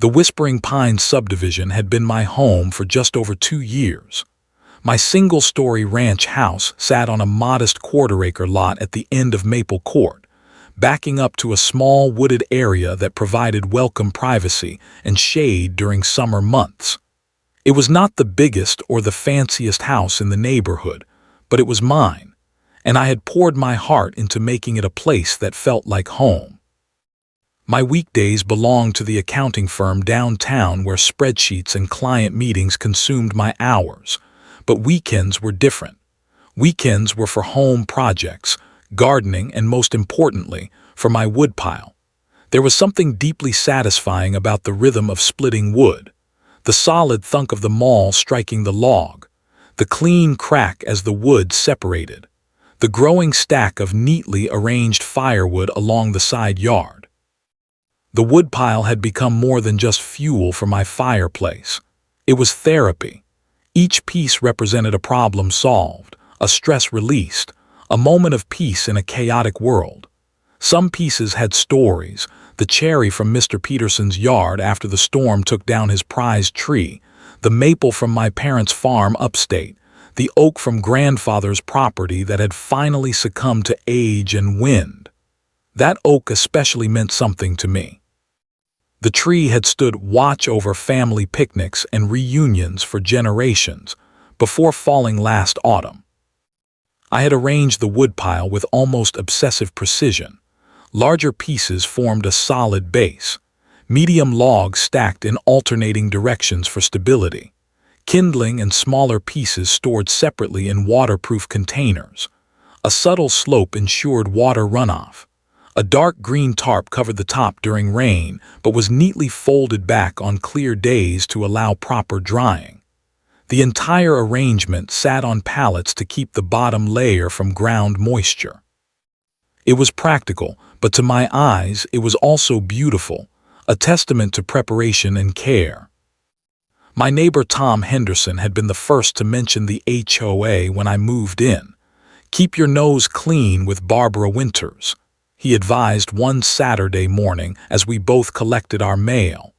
The Whispering Pines subdivision had been my home for just over 2 years. My single-story ranch house sat on a modest quarter-acre lot at the end of Maple Court, backing up to a small wooded area that provided welcome privacy and shade during summer months. It was not the biggest or the fanciest house in the neighborhood, but it was mine, and I had poured my heart into making it a place that felt like home. My weekdays belonged to the accounting firm downtown where spreadsheets and client meetings consumed my hours, but weekends were different. Weekends were for home projects, gardening, and most importantly, for my woodpile. There was something deeply satisfying about the rhythm of splitting wood, the solid thunk of the maul striking the log, the clean crack as the wood separated, the growing stack of neatly arranged firewood along the side yard. The woodpile had become more than just fuel for my fireplace. It was therapy. Each piece represented a problem solved, a stress released, a moment of peace in a chaotic world. Some pieces had stories: the cherry from Mr. Peterson's yard after the storm took down his prized tree, the maple from my parents' farm upstate, the oak from grandfather's property that had finally succumbed to age and wind. That oak especially meant something to me. The tree had stood watch over family picnics and reunions for generations before falling last autumn. I had arranged the woodpile with almost obsessive precision. Larger pieces formed a solid base, medium logs stacked in alternating directions for stability, kindling and smaller pieces stored separately in waterproof containers. A subtle slope ensured water runoff. A dark green tarp covered the top during rain, but was neatly folded back on clear days to allow proper drying. The entire arrangement sat on pallets to keep the bottom layer from ground moisture. It was practical, but to my eyes it was also beautiful, a testament to preparation and care. My neighbor Tom Henderson had been the first to mention the HOA when I moved in. "Keep your nose clean with Barbara Winters," he advised one Saturday morning as we both collected our mail.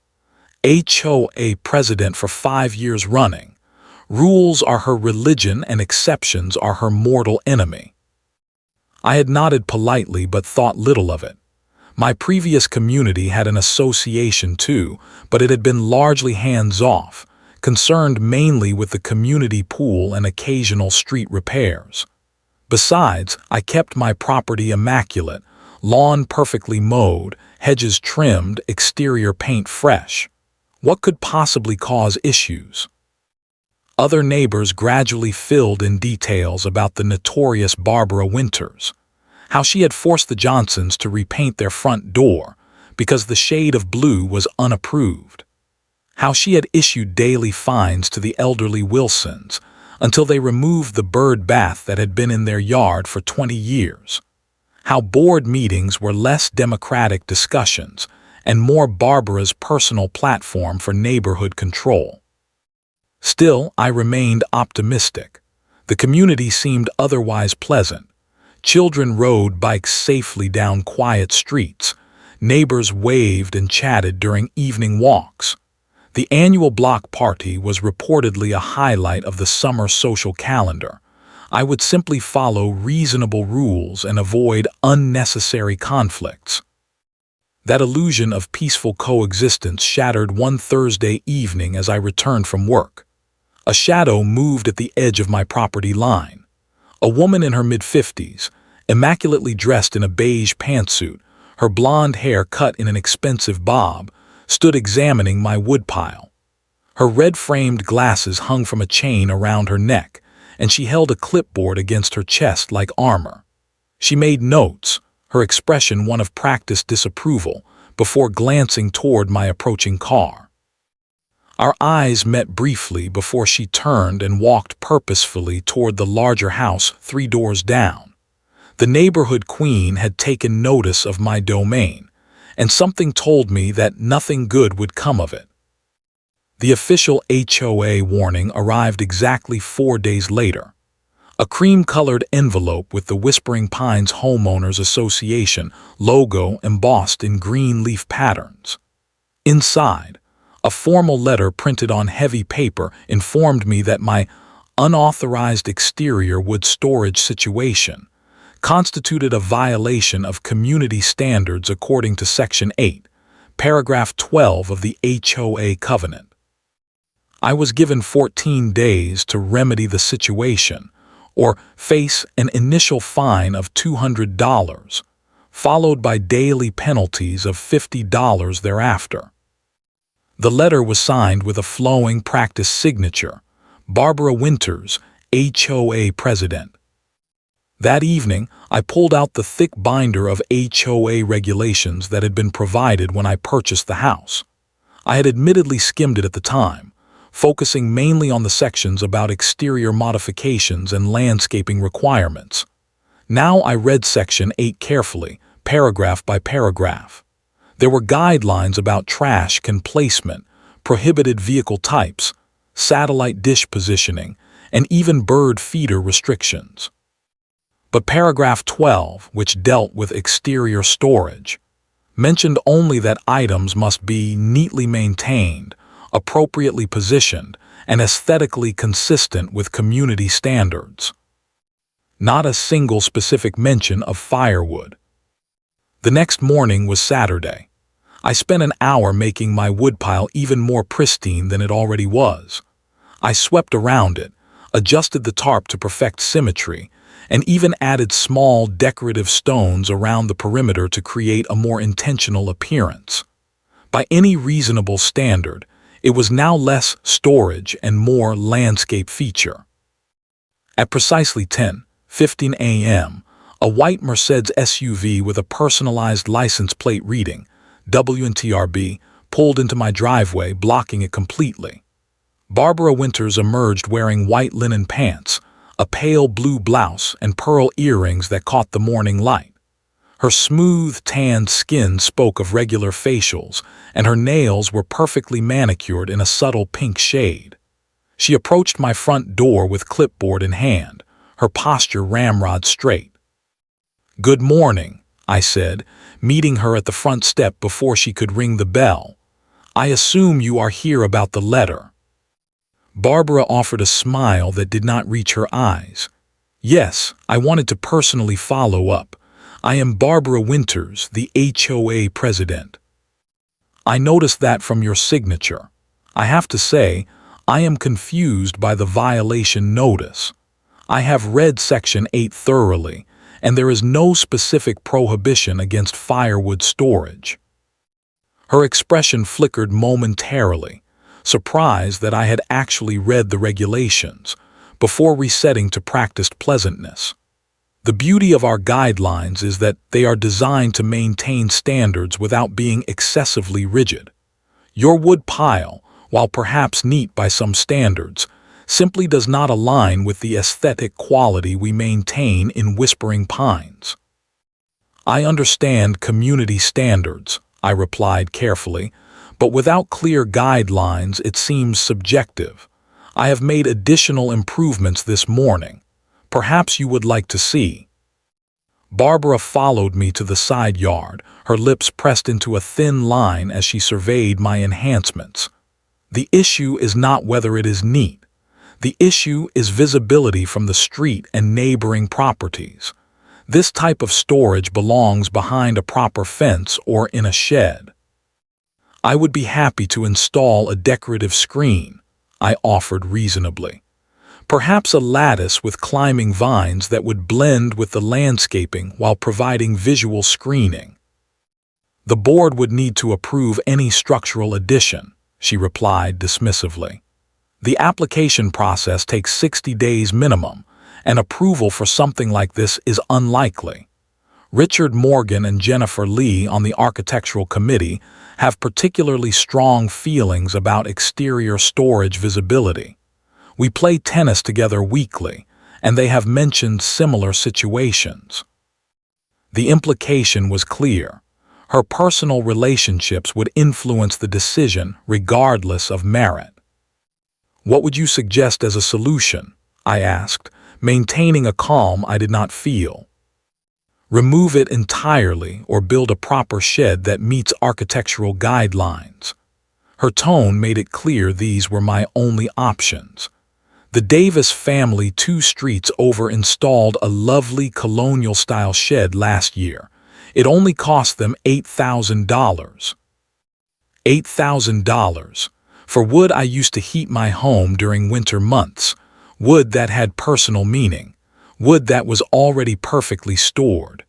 HOA president for 5 years running. Rules are her religion and exceptions are her mortal enemy. I had nodded politely but thought little of it. My previous community had an association too, but it had been largely hands-off, concerned mainly with the community pool and occasional street repairs. Besides, I kept my property immaculate, lawn perfectly mowed, hedges trimmed, exterior paint fresh. What could possibly cause issues? Other neighbors gradually filled in details about the notorious Barbara Winters, how she had forced the Johnsons to repaint their front door because the shade of blue was unapproved, how she had issued daily fines to the elderly Wilsons until they removed the bird bath that had been in their yard for 20 years, how board meetings were less democratic discussions and more Barbara's personal platform for neighborhood control. Still, I remained optimistic. The community seemed otherwise pleasant. Children rode bikes safely down quiet streets. Neighbors waved and chatted during evening walks. The annual block party was reportedly a highlight of the summer social calendar. I would simply follow reasonable rules and avoid unnecessary conflicts. That illusion of peaceful coexistence shattered one Thursday evening as I returned from work. A shadow moved at the edge of my property line. A woman in her mid-50s, immaculately dressed in a beige pantsuit, her blonde hair cut in an expensive bob, stood examining my woodpile. Her red-framed glasses hung from a chain around her neck, and she held a clipboard against her chest like armor. She made notes, her expression one of practiced disapproval, before glancing toward my approaching car. Our eyes met briefly before she turned and walked purposefully toward the larger house 3 doors down. The neighborhood queen had taken notice of my domain, and something told me that nothing good would come of it. The official HOA warning arrived exactly 4 days later. A cream-colored envelope with the Whispering Pines Homeowners Association logo embossed in green leaf patterns. Inside, A formal letter printed on heavy paper informed me that my unauthorized exterior wood storage situation constituted a violation of community standards according to Section 8, Paragraph 12 of the HOA Covenant. I was given 14 days to remedy the situation, or face an initial fine of $200, followed by daily penalties of $50 thereafter. The letter was signed with a flowing practice signature, Barbara Winters, HOA President. That evening, I pulled out the thick binder of HOA regulations that had been provided when I purchased the house. I had admittedly skimmed it at the time, focusing mainly on the sections about exterior modifications and landscaping requirements. Now I read Section 8 carefully, paragraph by paragraph. There were guidelines about trash can placement, prohibited vehicle types, satellite dish positioning, and even bird feeder restrictions. But paragraph 12, which dealt with exterior storage, mentioned only that items must be neatly maintained, appropriately positioned, and aesthetically consistent with community standards. Not a single specific mention of firewood. The next morning was Saturday. I spent an hour making my woodpile even more pristine than it already was. I swept around it, adjusted the tarp to perfect symmetry, and even added small decorative stones around the perimeter to create a more intentional appearance. By any reasonable standard, it was now less storage and more landscape feature. At precisely 10:15 a.m., a white Mercedes SUV with a personalized license plate reading WNTRB pulled into my driveway, blocking it completely. Barbara Winters emerged wearing white linen pants, a pale blue blouse, and pearl earrings that caught the morning light. Her smooth, tanned skin spoke of regular facials, and her nails were perfectly manicured in a subtle pink shade. She approached my front door with clipboard in hand, her posture ramrod straight. "Good morning," I said, meeting her at the front step before she could ring the bell. "I assume you are here about the letter." Barbara offered a smile that did not reach her eyes. "Yes, I wanted to personally follow up. I am Barbara Winters, the HOA President. I noticed that from your signature. I have to say, I am confused by the violation notice. I have read Section 8 thoroughly, and there is no specific prohibition against firewood storage." Her expression flickered momentarily, surprised that I had actually read the regulations, before resetting to practiced pleasantness. The beauty of our guidelines is that they are designed to maintain standards without being excessively rigid. Your wood pile, while perhaps neat by some standards, simply does not align with the aesthetic quality we maintain in Whispering Pines. "I understand community standards," I replied carefully, "but without clear guidelines it seems subjective. I have made additional improvements this morning. Perhaps you would like to see." Barbara followed me to the side yard, her lips pressed into a thin line as she surveyed my enhancements. "The issue is not whether it is neat. The issue is visibility from the street and neighboring properties. This type of storage belongs behind a proper fence or in a shed." "I would be happy to install a decorative screen," I offered reasonably. "Perhaps a lattice with climbing vines that would blend with the landscaping while providing visual screening." "The board would need to approve any structural addition," she replied dismissively. "The application process takes 60 days minimum, and approval for something like this is unlikely. Richard Morgan and Jennifer Lee on the architectural committee have particularly strong feelings about exterior storage visibility. We play tennis together weekly, and they have mentioned similar situations." The implication was clear. Her personal relationships would influence the decision regardless of merit. "What would you suggest as a solution?" I asked, maintaining a calm I did not feel. "Remove it entirely or build a proper shed that meets architectural guidelines." Her tone made it clear these were my only options. The Davis family 2 streets over installed a lovely colonial-style shed last year. It only cost them $8,000. $8,000 for wood I used to heat my home during winter months, wood that had personal meaning, wood that was already perfectly stored.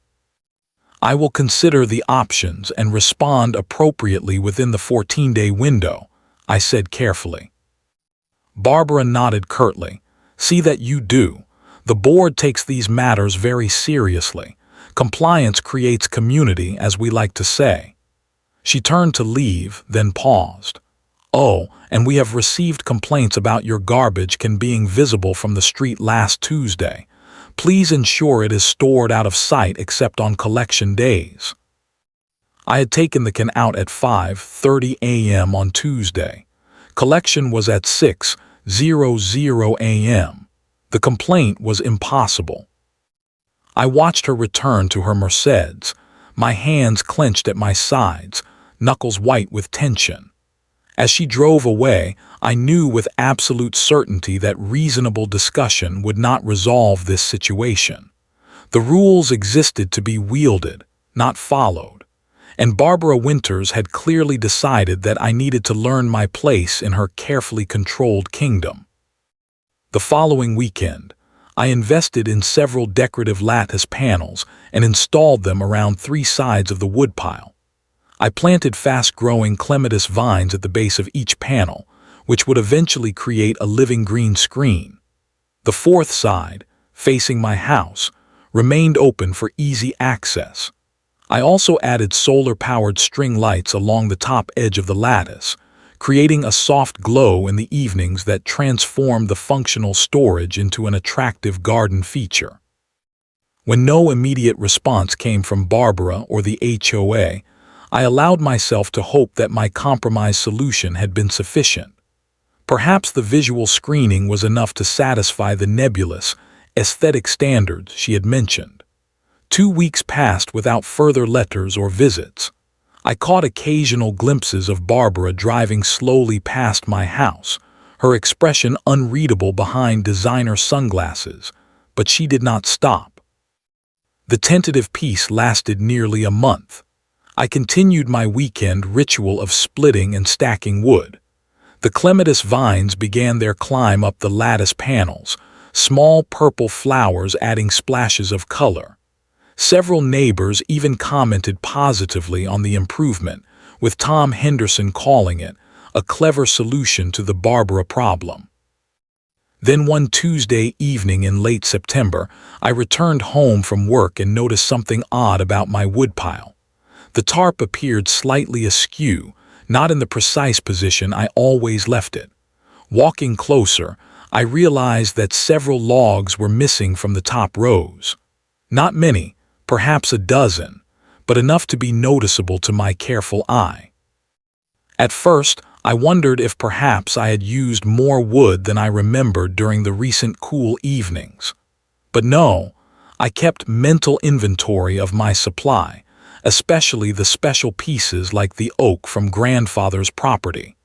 I will consider the options and respond appropriately within the 14-day window, I said carefully. Barbara nodded curtly. See that you do. The board takes these matters very seriously. Compliance creates community, as we like to say. She turned to leave, then paused. Oh, and we have received complaints about your garbage can being visible from the street last Tuesday. Please ensure it is stored out of sight except on collection days. I had taken the can out at 5:30 a.m. on Tuesday. Collection was at 6:00 a.m. The complaint was impossible. I watched her return to her Mercedes, my hands clenched at my sides, knuckles white with tension. As she drove away, I knew with absolute certainty that reasonable discussion would not resolve this situation. The rules existed to be wielded, not followed, and Barbara Winters had clearly decided that I needed to learn my place in her carefully controlled kingdom. The following weekend, I invested in several decorative lattice panels and installed them around 3 sides of the woodpile. I planted fast-growing clematis vines at the base of each panel, which would eventually create a living green screen. The 4th side, facing my house, remained open for easy access. I also added solar-powered string lights along the top edge of the lattice, creating a soft glow in the evenings that transformed the functional storage into an attractive garden feature. When no immediate response came from Barbara or the HOA, I allowed myself to hope that my compromise solution had been sufficient. Perhaps the visual screening was enough to satisfy the nebulous, aesthetic standards she had mentioned. 2 weeks passed without further letters or visits. I caught occasional glimpses of Barbara driving slowly past my house, her expression unreadable behind designer sunglasses, but she did not stop. The tentative peace lasted nearly a month. I continued my weekend ritual of splitting and stacking wood. The clematis vines began their climb up the lattice panels, small purple flowers adding splashes of color. Several neighbors even commented positively on the improvement, with Tom Henderson calling it a clever solution to the Barbara problem. Then one Tuesday evening in late September, I returned home from work and noticed something odd about my woodpile. The tarp appeared slightly askew, not in the precise position I always left it. Walking closer, I realized that several logs were missing from the top rows. Not many, perhaps a dozen, but enough to be noticeable to my careful eye. At first, I wondered if perhaps I had used more wood than I remembered during the recent cool evenings. But no, I kept mental inventory of my supply, especially the special pieces like the oak from grandfather's property,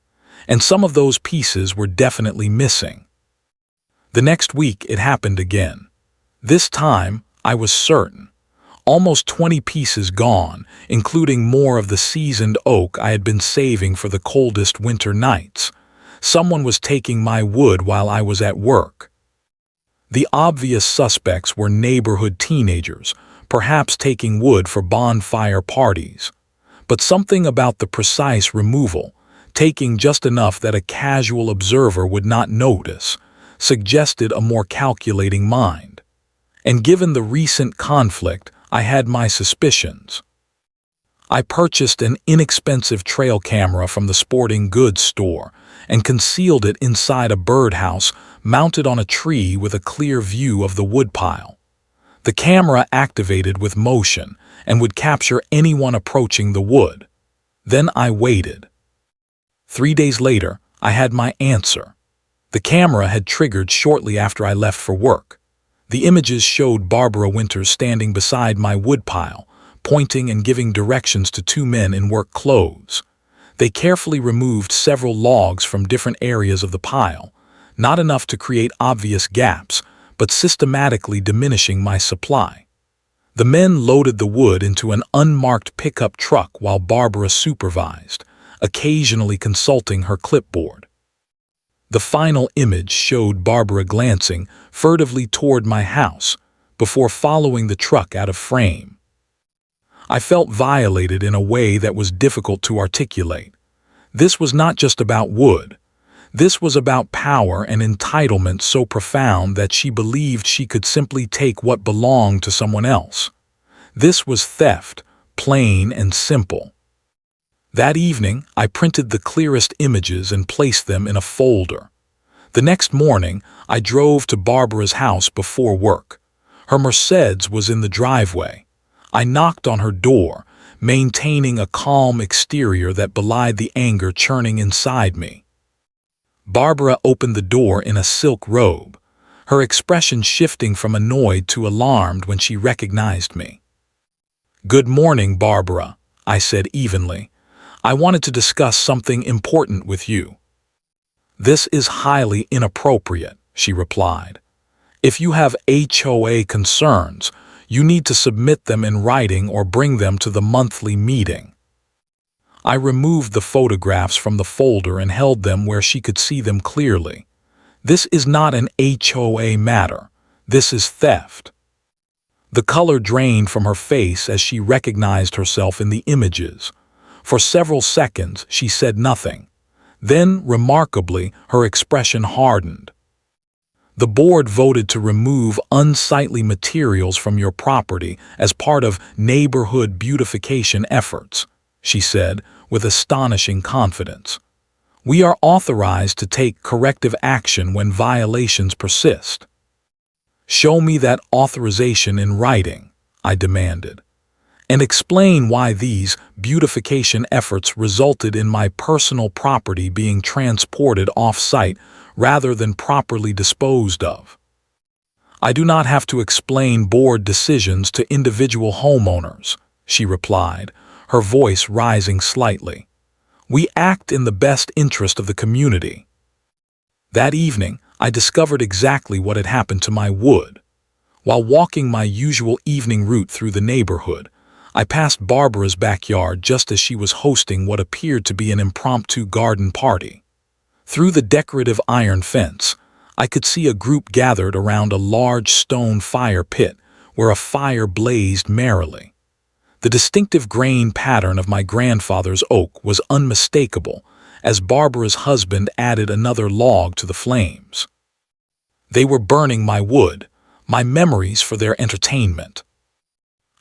and some of those pieces were definitely missing. The next week it happened again. This time, I was certain. Almost 20 pieces gone, including more of the seasoned oak I had been saving for the coldest winter nights. Someone was taking my wood while I was at work. The obvious suspects were neighborhood teenagers, perhaps taking wood for bonfire parties. But something about the precise removal, taking just enough that a casual observer would not notice, suggested a more calculating mind. And given the recent conflict, I had my suspicions. I purchased an inexpensive trail camera from the sporting goods store and concealed it inside a birdhouse mounted on a tree with a clear view of the woodpile. The camera activated with motion and would capture anyone approaching the wood. Then I waited. 3 days later, I had my answer. The camera had triggered shortly after I left for work. The images showed Barbara Winters standing beside my woodpile, pointing and giving directions to 2 men in work clothes. They carefully removed several logs from different areas of the pile, not enough to create obvious gaps, but systematically diminishing my supply. The men loaded the wood into an unmarked pickup truck while Barbara supervised, occasionally consulting her clipboard. The final image showed Barbara glancing furtively toward my house before following the truck out of frame. I felt violated in a way that was difficult to articulate. This was not just about wood. This was about power and entitlement so profound that she believed she could simply take what belonged to someone else. This was theft, plain and simple. That evening, I printed the clearest images and placed them in a folder. The next morning, I drove to Barbara's house before work. Her Mercedes was in the driveway. I knocked on her door, maintaining a calm exterior that belied the anger churning inside me. Barbara opened the door in a silk robe, her expression shifting from annoyed to alarmed when she recognized me. "Good morning, Barbara," I said evenly. "I wanted to discuss something important with you." "This is highly inappropriate," she replied. "If you have HOA concerns, you need to submit them in writing or bring them to the monthly meeting." I removed the photographs from the folder and held them where she could see them clearly. "This is not an HOA matter. This is theft." The color drained from her face as she recognized herself in the images. For several seconds, she said nothing. Then, remarkably, her expression hardened. "The board voted to remove unsightly materials from your property as part of neighborhood beautification efforts," she said with astonishing confidence. "We are authorized to take corrective action when violations persist." "Show me that authorization in writing," I demanded, "and explain why these beautification efforts resulted in my personal property being transported off-site rather than properly disposed of." "I do not have to explain board decisions to individual homeowners," she replied, her voice rising slightly. "We act in the best interest of the community." That evening, I discovered exactly what had happened to my wood. While walking my usual evening route through the neighborhood, I passed Barbara's backyard just as she was hosting what appeared to be an impromptu garden party. Through the decorative iron fence, I could see a group gathered around a large stone fire pit where a fire blazed merrily. The distinctive grain pattern of my grandfather's oak was unmistakable as Barbara's husband added another log to the flames. They were burning my wood, my memories for their entertainment.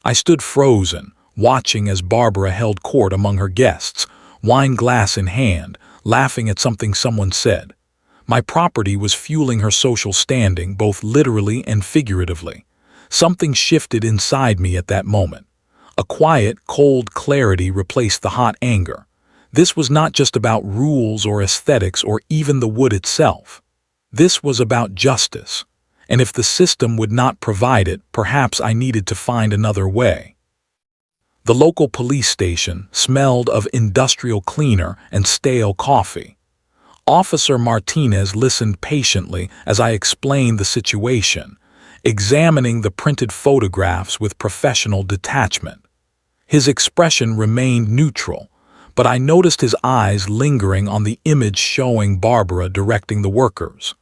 I stood frozen, watching as Barbara held court among her guests, wine glass in hand, laughing at something someone said. My property was fueling her social standing both literally and figuratively. Something shifted inside me at that moment. A quiet, cold clarity replaced the hot anger. This was not just about rules or aesthetics or even the wood itself. This was about justice, and if the system would not provide it, perhaps I needed to find another way. The local police station smelled of industrial cleaner and stale coffee. Officer Martinez listened patiently as I explained the situation, examining the printed photographs with professional detachment. His expression remained neutral, but I noticed his eyes lingering on the image showing Barbara directing the workers.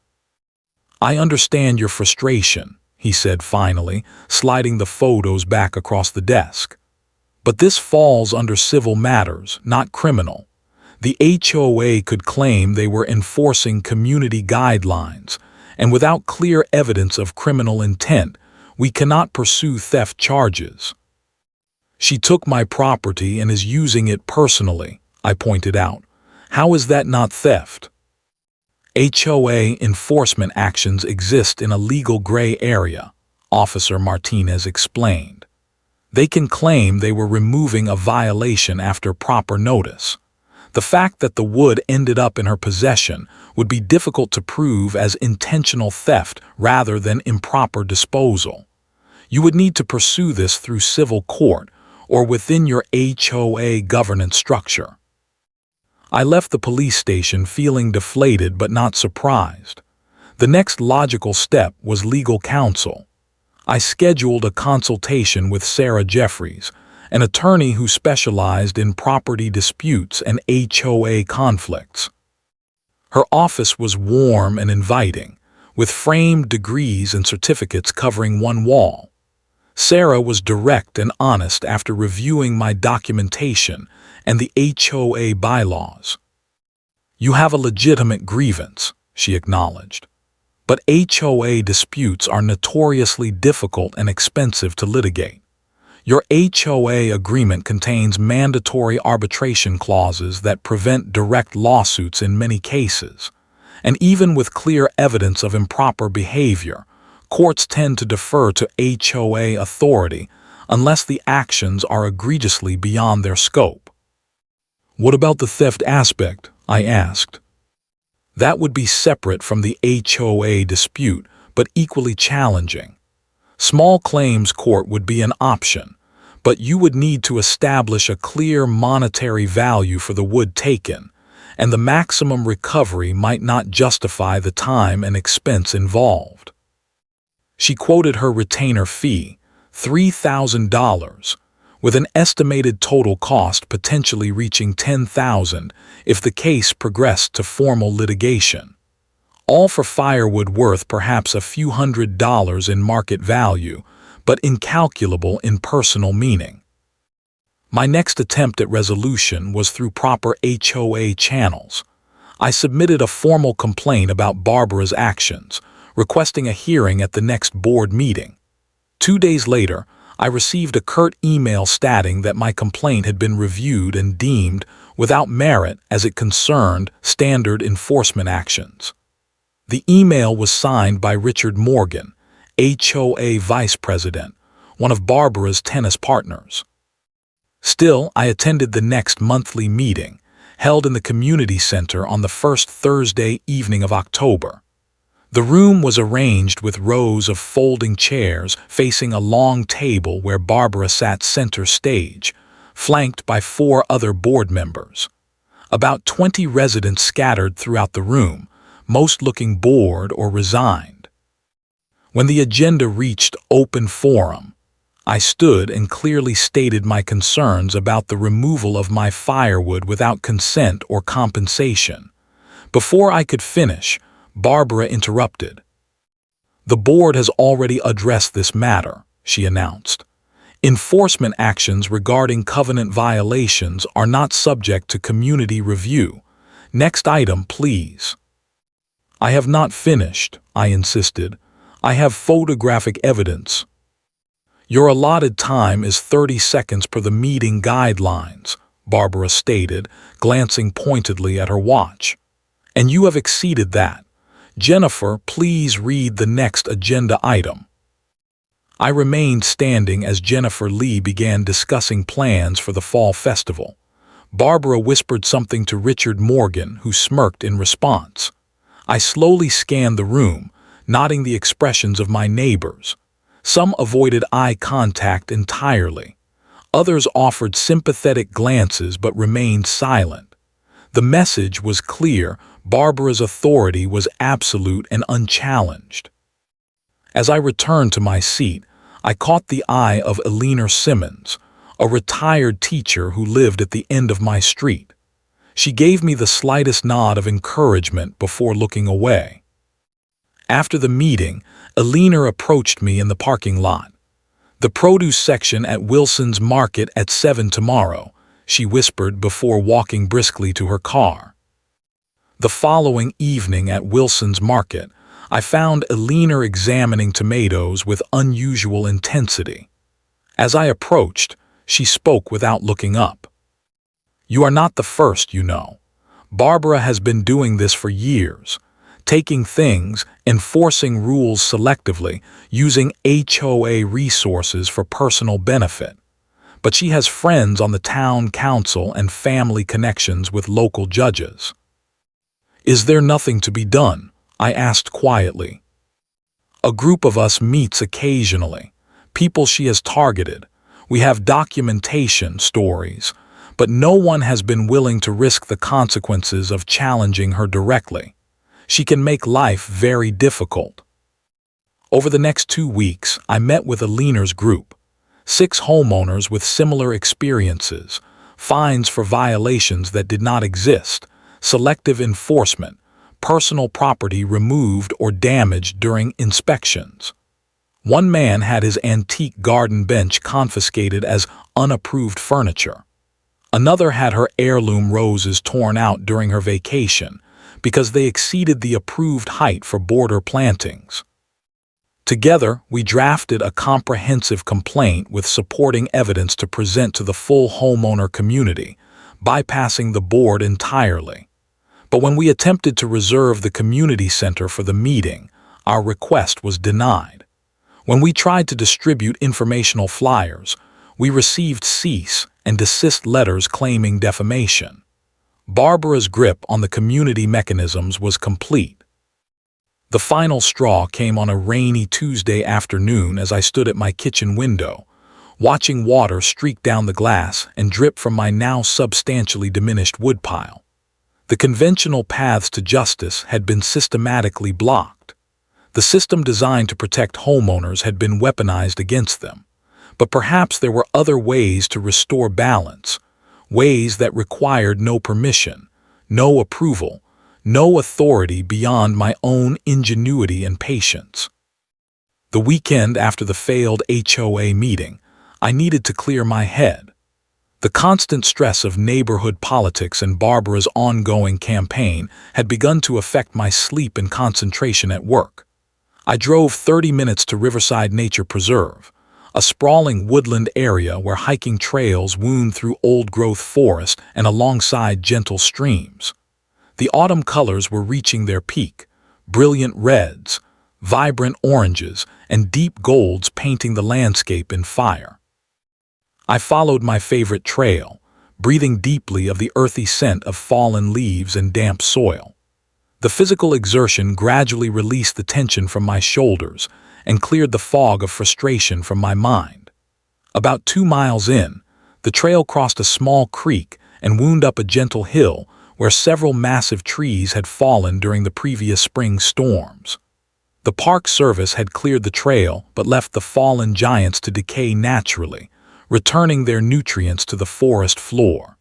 "I understand your frustration," he said finally, sliding the photos back across the desk. "But this falls under civil matters, not criminal. The HOA could claim they were enforcing community guidelines, and without clear evidence of criminal intent, we cannot pursue theft charges." "She took my property and is using it personally," I pointed out. "How is that not theft?" "HOA enforcement actions exist in a legal gray area," Officer Martinez explained. "They can claim they were removing a violation after proper notice. The fact that the wood ended up in her possession would be difficult to prove as intentional theft rather than improper disposal. You would need to pursue this through civil court or within your HOA governance structure." I left the police station feeling deflated but not surprised. The next logical step was legal counsel. I scheduled a consultation with Sarah Jeffries, an attorney who specialized in property disputes and HOA conflicts. Her office was warm and inviting, with framed degrees and certificates covering one wall. Sarah was direct and honest after reviewing my documentation and the HOA bylaws. "You have a legitimate grievance," she acknowledged. "But HOA disputes are notoriously difficult and expensive to litigate. Your HOA agreement contains mandatory arbitration clauses that prevent direct lawsuits in many cases. And even with clear evidence of improper behavior, courts tend to defer to HOA authority unless the actions are egregiously beyond their scope." "What about the theft aspect?" I asked. "That would be separate from the HOA dispute, but equally challenging. Small claims court would be an option, but you would need to establish a clear monetary value for the wood taken, and the maximum recovery might not justify the time and expense involved." She quoted her retainer fee, $3,000, with an estimated total cost potentially reaching $10,000 if the case progressed to formal litigation. All for firewood worth perhaps a few $100s in market value, but incalculable in personal meaning. My next attempt at resolution was through proper HOA channels. I submitted a formal complaint about Barbara's actions, requesting a hearing at the next board meeting. 2 days later, I received a curt email stating that my complaint had been reviewed and deemed without merit as it concerned standard enforcement actions. The email was signed by Richard Morgan, HOA Vice President, one of Barbara's tennis partners. Still, I attended the next monthly meeting, held in the community center on the first Thursday evening of October. The room was arranged with rows of folding chairs facing a long table where Barbara sat center stage, flanked by 4 other board members. About 20 residents scattered throughout the room, most looking bored or resigned. When the agenda reached open forum, I stood and clearly stated my concerns about the removal of my firewood without consent or compensation. Before I could finish, Barbara interrupted. "The board has already addressed this matter," she announced. "Enforcement actions regarding covenant violations are not subject to community review. Next item, please." "I have not finished," I insisted. "I have photographic evidence." "Your allotted time is 30 seconds per the meeting guidelines," Barbara stated, glancing pointedly at her watch. "And you have exceeded that. Jennifer, please read the next agenda item." I remained standing as Jennifer Lee began discussing plans for the fall festival. Barbara whispered something to Richard Morgan, who smirked in response. I slowly scanned the room, noting the expressions of my neighbors. Some avoided eye contact entirely. Others offered sympathetic glances but remained silent. The message was clear: Barbara's authority was absolute and unchallenged. As I returned to my seat, I caught the eye of Eleanor Simmons, a retired teacher who lived at the end of my street. She gave me the slightest nod of encouragement before looking away. After the meeting, Eleanor approached me in the parking lot. "The produce section at Wilson's Market at 7 tomorrow," she whispered before walking briskly to her car. The following evening at Wilson's Market, I found Eleanor examining tomatoes with unusual intensity. As I approached, she spoke without looking up. "You are not the first, you know. Barbara has been doing this for years, taking things, enforcing rules selectively, using HOA resources for personal benefit. But she has friends on the town council and family connections with local judges." "Is there nothing to be done?" I asked quietly. "A group of us meets occasionally, people she has targeted. We have documentation, stories, but no one has been willing to risk the consequences of challenging her directly. She can make life very difficult. Over the next 2 weeks, I met with a leaners group, 6 homeowners with similar experiences, fines for violations that did not exist, selective enforcement, personal property removed or damaged during inspections. One man had his antique garden bench confiscated as unapproved furniture. Another had her heirloom roses torn out during her vacation because they exceeded the approved height for border plantings. Together, we drafted a comprehensive complaint with supporting evidence to present to the full homeowner community, bypassing the board entirely. But when we attempted to reserve the community center for the meeting, our request was denied. When we tried to distribute informational flyers, we received cease and desist letters claiming defamation. Barbara's grip on the community mechanisms was complete. The final straw came on a rainy Tuesday afternoon as I stood at my kitchen window, watching water streak down the glass and drip from my now substantially diminished woodpile. The conventional paths to justice had been systematically blocked. The system designed to protect homeowners had been weaponized against them. But perhaps there were other ways to restore balance, ways that required no permission, no approval, no authority beyond my own ingenuity and patience. The weekend after the failed HOA meeting, I needed to clear my head. The constant stress of neighborhood politics and Barbara's ongoing campaign had begun to affect my sleep and concentration at work. I drove 30 minutes to Riverside Nature Preserve, a sprawling woodland area where hiking trails wound through old-growth forest and alongside gentle streams. The autumn colors were reaching their peak, brilliant reds, vibrant oranges, and deep golds painting the landscape in fire. I followed my favorite trail, breathing deeply of the earthy scent of fallen leaves and damp soil. The physical exertion gradually released the tension from my shoulders and cleared the fog of frustration from my mind. About 2 miles in, the trail crossed a small creek and wound up a gentle hill where several massive trees had fallen during the previous spring storms. The Park Service had cleared the trail but left the fallen giants to decay naturally, returning their nutrients to the forest floor.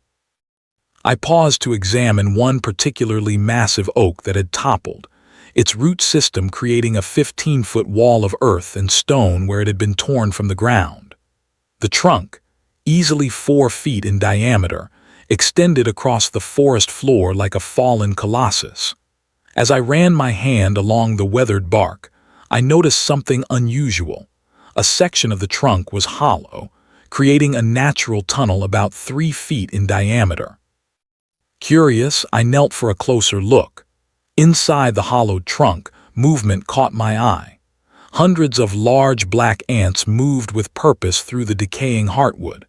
I paused to examine one particularly massive oak that had toppled, its root system creating a 15-foot wall of earth and stone where it had been torn from the ground. The trunk, easily 4 feet in diameter, extended across the forest floor like a fallen colossus. As I ran my hand along the weathered bark, I noticed something unusual. A section of the trunk was hollow, creating a natural tunnel about 3 feet in diameter. Curious, I knelt for a closer look. Inside the hollowed trunk, movement caught my eye. Hundreds of large black ants moved with purpose through the decaying heartwood.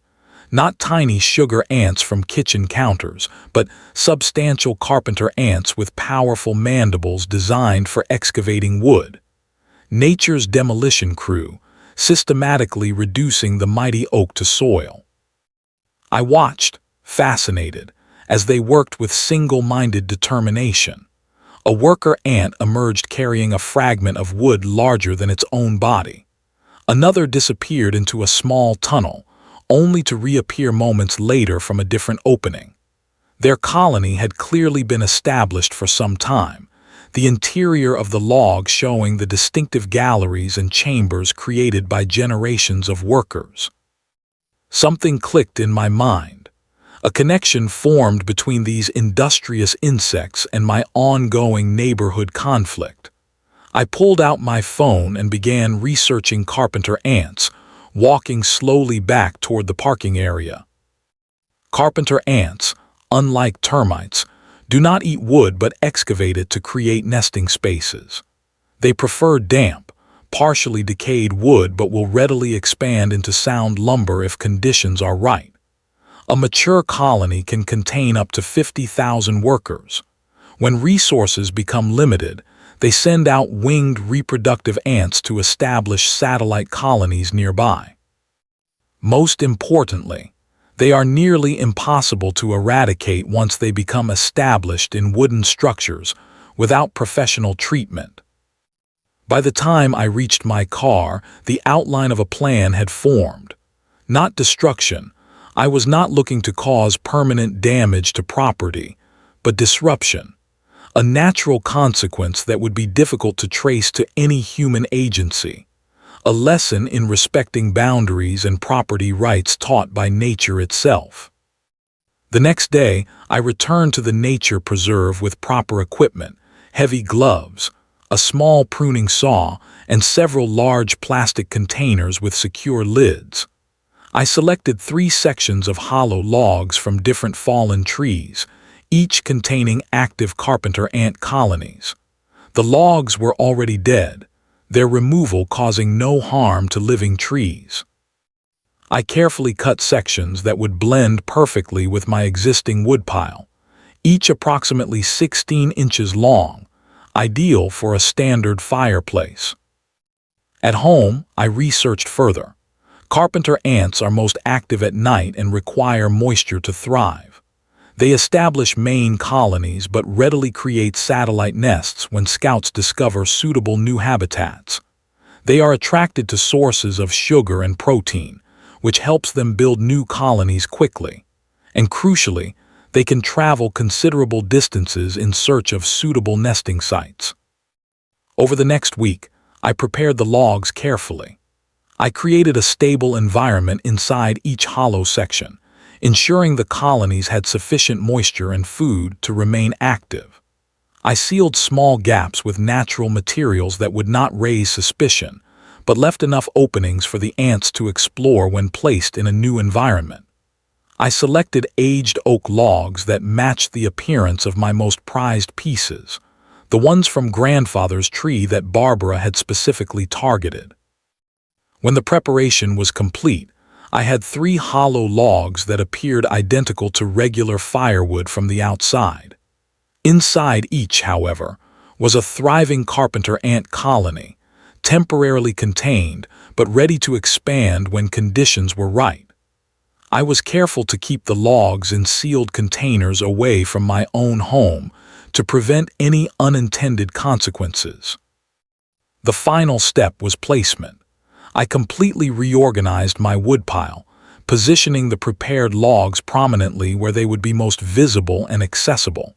Not tiny sugar ants from kitchen counters, but substantial carpenter ants with powerful mandibles designed for excavating wood. Nature's demolition crew, systematically reducing the mighty oak to soil. I watched, fascinated, as they worked with single-minded determination. A worker ant emerged carrying a fragment of wood larger than its own body. Another disappeared into a small tunnel, only to reappear moments later from a different opening. Their colony had clearly been established for some time, the interior of the log showing the distinctive galleries and chambers created by generations of workers. Something clicked in my mind. A connection formed between these industrious insects and my ongoing neighborhood conflict. I pulled out my phone and began researching carpenter ants, walking slowly back toward the parking area. Carpenter ants, unlike termites, do not eat wood but excavate it to create nesting spaces. They prefer damp, partially decayed wood but will readily expand into sound lumber if conditions are right. A mature colony can contain up to 50,000 workers. When resources become limited, they send out winged reproductive ants to establish satellite colonies nearby. Most importantly, They are nearly impossible to eradicate once they become established in wooden structures without professional treatment. By the time I reached my car, the outline of a plan had formed. Not destruction. I was not looking to cause permanent damage to property, but disruption. A natural consequence that would be difficult to trace to any human agency. A lesson in respecting boundaries and property rights taught by nature itself. The next day, I returned to the nature preserve with proper equipment, heavy gloves, a small pruning saw, and several large plastic containers with secure lids. I selected 3 sections of hollow logs from different fallen trees, each containing active carpenter ant colonies. The logs were already dead, their removal causing no harm to living trees. I carefully cut sections that would blend perfectly with my existing woodpile, each approximately 16 inches long, ideal for a standard fireplace. At home, I researched further. Carpenter ants are most active at night and require moisture to thrive. They establish main colonies but readily create satellite nests when scouts discover suitable new habitats. They are attracted to sources of sugar and protein, which helps them build new colonies quickly. And crucially, they can travel considerable distances in search of suitable nesting sites. Over the next week, I prepared the logs carefully. I created a stable environment inside each hollow section, ensuring the colonies had sufficient moisture and food to remain active. I sealed small gaps with natural materials that would not raise suspicion, but left enough openings for the ants to explore when placed in a new environment. I selected aged oak logs that matched the appearance of my most prized pieces, the ones from grandfather's tree that Barbara had specifically targeted. When the preparation was complete, I had 3 hollow logs that appeared identical to regular firewood from the outside. Inside each, however, was a thriving carpenter ant colony, temporarily contained but ready to expand when conditions were right. I was careful to keep the logs in sealed containers away from my own home to prevent any unintended consequences. The final step was placement. I completely reorganized my woodpile, positioning the prepared logs prominently where they would be most visible and accessible.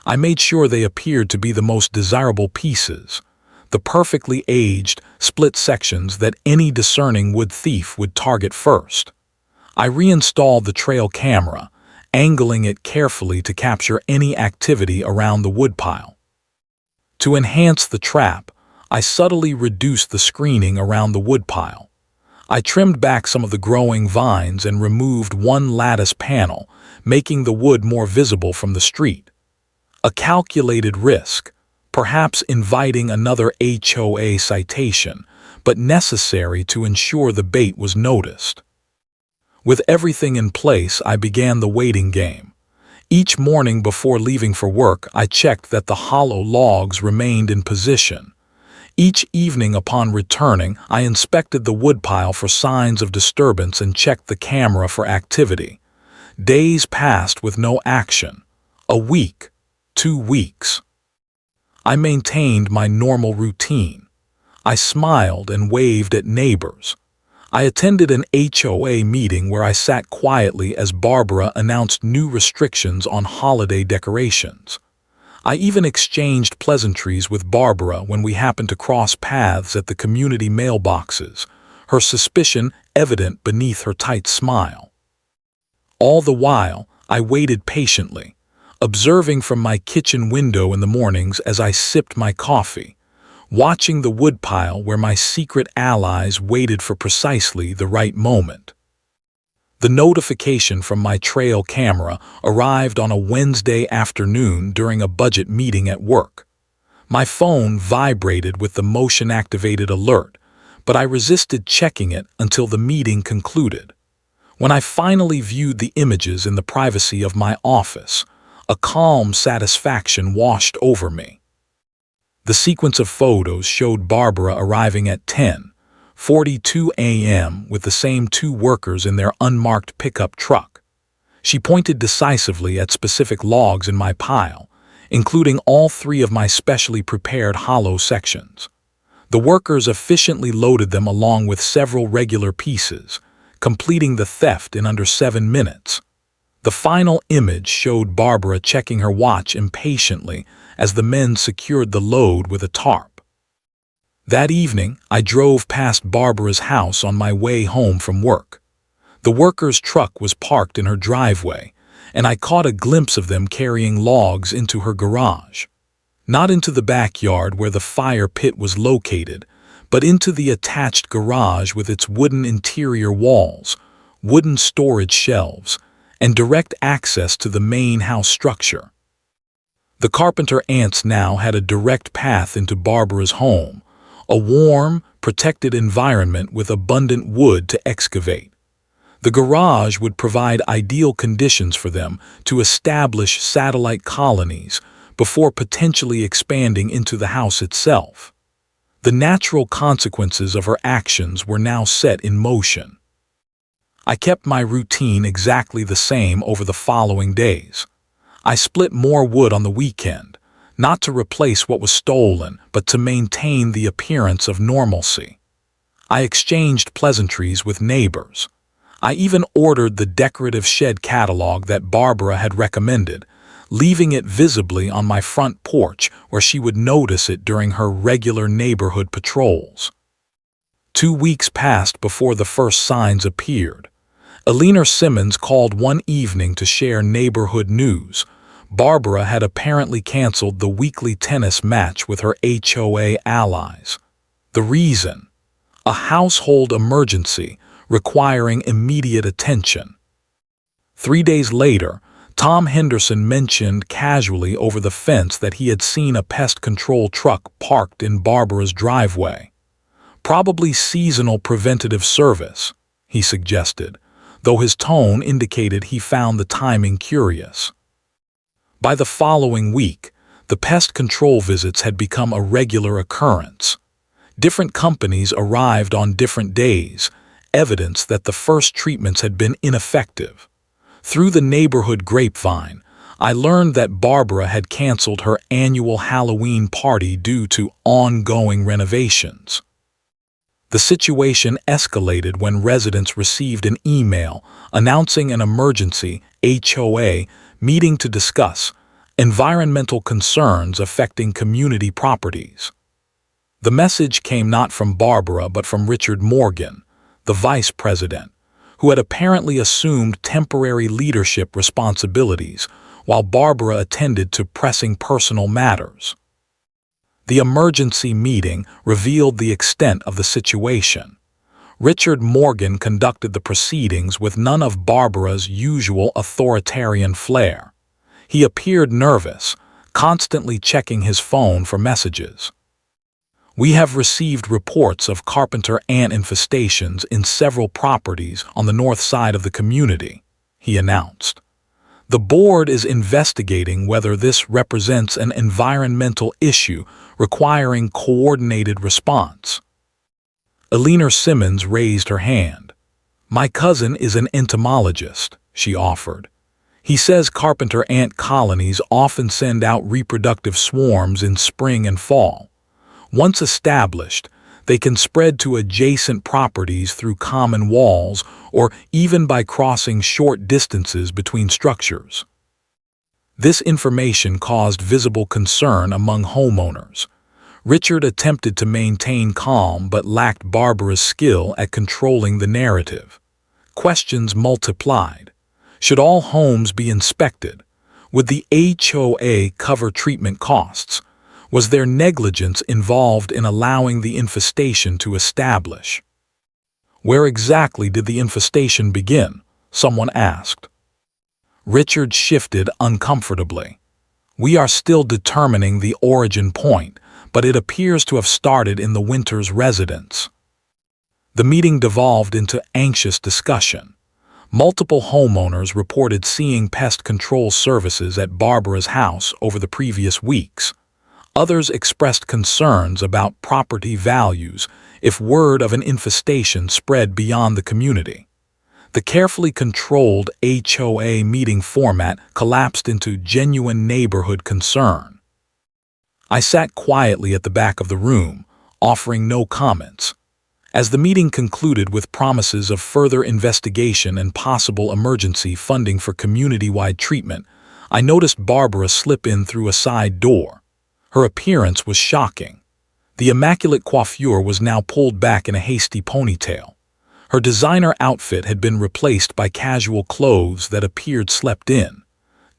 I made sure they appeared to be the most desirable pieces, the perfectly aged, split sections that any discerning wood thief would target first. I reinstalled the trail camera, angling it carefully to capture any activity around the woodpile. To enhance the trap, I subtly reduced the screening around the woodpile. I trimmed back some of the growing vines and removed one lattice panel, making the wood more visible from the street. A calculated risk, perhaps inviting another HOA citation, but necessary to ensure the bait was noticed. With everything in place, I began the waiting game. Each morning before leaving for work, I checked that the hollow logs remained in position. Each evening upon returning, I inspected the woodpile for signs of disturbance and checked the camera for activity. Days passed with no action. A week, 2 weeks. I maintained my normal routine. I smiled and waved at neighbors. I attended an HOA meeting where I sat quietly as Barbara announced new restrictions on holiday decorations. I even exchanged pleasantries with Barbara when we happened to cross paths at the community mailboxes, her suspicion evident beneath her tight smile. All the while, I waited patiently, observing from my kitchen window in the mornings as I sipped my coffee, watching the woodpile where my secret allies waited for precisely the right moment. The notification from my trail camera arrived on a Wednesday afternoon during a budget meeting at work. My phone vibrated with the motion-activated alert, but I resisted checking it until the meeting concluded. When I finally viewed the images in the privacy of my office, a calm satisfaction washed over me. The sequence of photos showed Barbara arriving at 10:42 a.m. with the same 2 workers in their unmarked pickup truck. She pointed decisively at specific logs in my pile, including all 3 of my specially prepared hollow sections. The workers efficiently loaded them along with several regular pieces, completing the theft in under 7 minutes. The final image showed Barbara checking her watch impatiently as the men secured the load with a tarp. That evening, I drove past Barbara's house on my way home from work. The workers' truck was parked in her driveway, and I caught a glimpse of them carrying logs into her garage. Not into the backyard where the fire pit was located, but into the attached garage with its wooden interior walls, wooden storage shelves, and direct access to the main house structure. The carpenter ants now had a direct path into Barbara's home, a warm, protected environment with abundant wood to excavate. The garage would provide ideal conditions for them to establish satellite colonies before potentially expanding into the house itself. The natural consequences of her actions were now set in motion. I kept my routine exactly the same over the following days. I split more wood on the weekend, not to replace what was stolen, but to maintain the appearance of normalcy. I exchanged pleasantries with neighbors. I even ordered the decorative shed catalog that Barbara had recommended, leaving it visibly on my front porch where she would notice it during her regular neighborhood patrols. 2 weeks passed before the first signs appeared. Eleanor Simmons called one evening to share neighborhood news. Barbara had apparently canceled the weekly tennis match with her HOA allies. The reason? A household emergency requiring immediate attention. 3 days later, Tom Henderson mentioned casually over the fence that he had seen a pest control truck parked in Barbara's driveway. Probably seasonal preventative service, he suggested, though his tone indicated he found the timing curious. By the following week, the pest control visits had become a regular occurrence. Different companies arrived on different days, evidence that the first treatments had been ineffective. Through the neighborhood grapevine, I learned that Barbara had canceled her annual Halloween party due to ongoing renovations. The situation escalated when residents received an email announcing an emergency HOA meeting to discuss environmental concerns affecting community properties. The message came not from Barbara but from Richard Morgan, the vice president, who had apparently assumed temporary leadership responsibilities while Barbara attended to pressing personal matters. The emergency meeting revealed the extent of the situation. Richard Morgan conducted the proceedings with none of Barbara's usual authoritarian flair. He appeared nervous, constantly checking his phone for messages. "We have received reports of carpenter ant infestations in several properties on the north side of the community," he announced. "The board is investigating whether this represents an environmental issue requiring coordinated response." Eleanor Simmons raised her hand. "My cousin is an entomologist," she offered. "He says carpenter ant colonies often send out reproductive swarms in spring and fall. Once established, they can spread to adjacent properties through common walls or even by crossing short distances between structures." This information caused visible concern among homeowners. Richard attempted to maintain calm but lacked Barbara's skill at controlling the narrative. Questions multiplied. Should all homes be inspected? Would the HOA cover treatment costs? Was there negligence involved in allowing the infestation to establish? "Where exactly did the infestation begin?" someone asked. Richard shifted uncomfortably. "We are still determining the origin point, but it appears to have started in the Winters residence." The meeting devolved into anxious discussion. Multiple homeowners reported seeing pest control services at Barbara's house over the previous weeks. Others expressed concerns about property values if word of an infestation spread beyond the community. The carefully controlled HOA meeting format collapsed into genuine neighborhood concern. I sat quietly at the back of the room, offering no comments. As the meeting concluded with promises of further investigation and possible emergency funding for community-wide treatment, I noticed Barbara slip in through a side door. Her appearance was shocking. The immaculate coiffure was now pulled back in a hasty ponytail. Her designer outfit had been replaced by casual clothes that appeared slept in.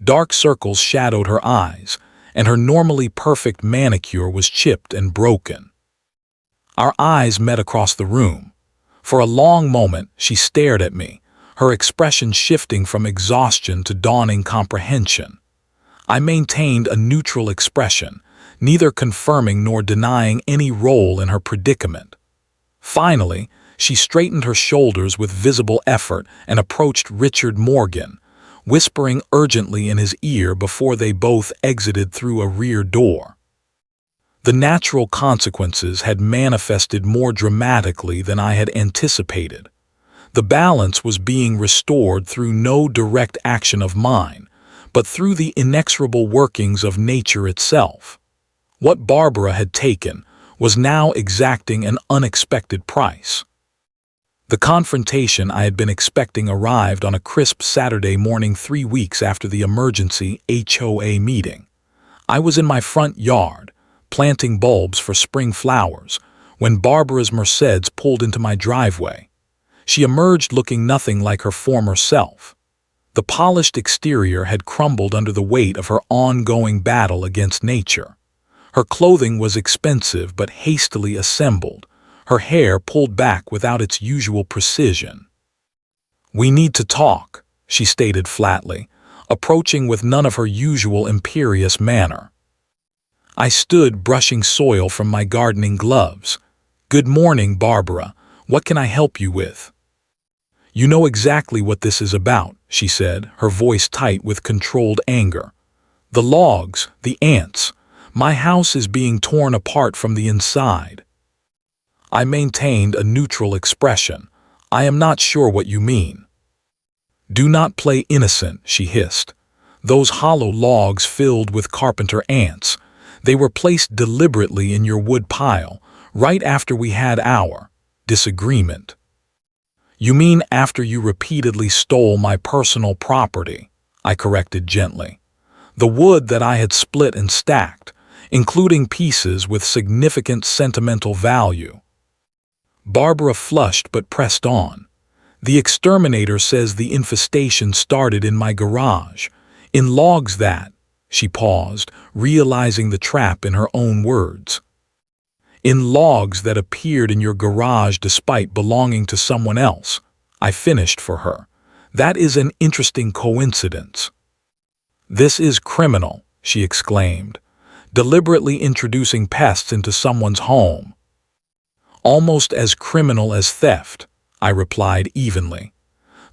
Dark circles shadowed her eyes, and her normally perfect manicure was chipped and broken. Our eyes met across the room. For a long moment, she stared at me, her expression shifting from exhaustion to dawning comprehension. I maintained a neutral expression, neither confirming nor denying any role in her predicament. Finally, she straightened her shoulders with visible effort and approached Richard Morgan, whispering urgently in his ear before they both exited through a rear door. The natural consequences had manifested more dramatically than I had anticipated. The balance was being restored through no direct action of mine, but through the inexorable workings of nature itself. What Barbara had taken was now exacting an unexpected price. The confrontation I had been expecting arrived on a crisp Saturday morning 3 weeks after the emergency HOA meeting. I was in my front yard, planting bulbs for spring flowers, when Barbara's Mercedes pulled into my driveway. She emerged looking nothing like her former self. The polished exterior had crumbled under the weight of her ongoing battle against nature. Her clothing was expensive but hastily assembled, her hair pulled back without its usual precision. "We need to talk," she stated flatly, approaching with none of her usual imperious manner. I stood brushing soil from my gardening gloves. "Good morning, Barbara. What can I help you with?" "You know exactly what this is about," she said, her voice tight with controlled anger. "The logs, the ants. My house is being torn apart from the inside." I maintained a neutral expression. "I am not sure what you mean." "Do not play innocent," she hissed. "Those hollow logs filled with carpenter ants. They were placed deliberately in your wood pile, right after we had our disagreement." "You mean after you repeatedly stole my personal property," I corrected gently. "The wood that I had split and stacked, including pieces with significant sentimental value." Barbara flushed but pressed on. "The exterminator says the infestation started in my garage, in logs that—" She paused, realizing the trap in her own words. "In logs that appeared in your garage despite belonging to someone else," I finished for her. "That is an interesting coincidence." "This is criminal," she exclaimed. "Deliberately introducing pests into someone's home." "Almost as criminal as theft," I replied evenly.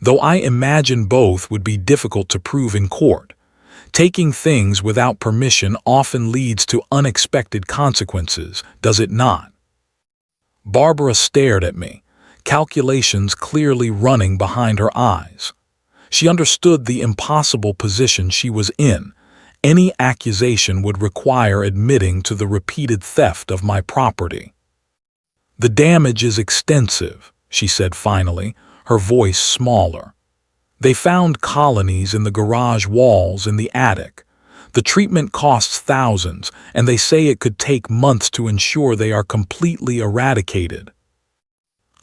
"Though I imagine both would be difficult to prove in court. Taking things without permission often leads to unexpected consequences, does it not?" Barbara stared at me, calculations clearly running behind her eyes. She understood the impossible position she was in. Any accusation would require admitting to the repeated theft of my property. "The damage is extensive," she said finally, her voice smaller. "They found colonies in the garage walls in the attic. The treatment costs thousands, and they say it could take months to ensure they are completely eradicated."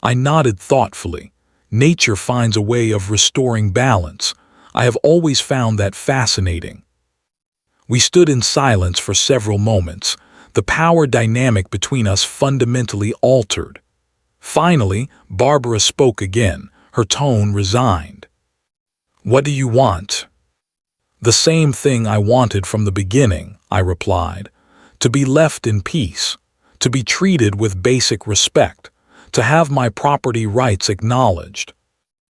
I nodded thoughtfully. Nature finds a way of restoring balance. I have always found that fascinating. We stood in silence for several moments. The power dynamic between us fundamentally altered. Finally, Barbara spoke again, her tone resigned. "What do you want?" "The same thing I wanted from the beginning," I replied. "To be left in peace, to be treated with basic respect, to have my property rights acknowledged."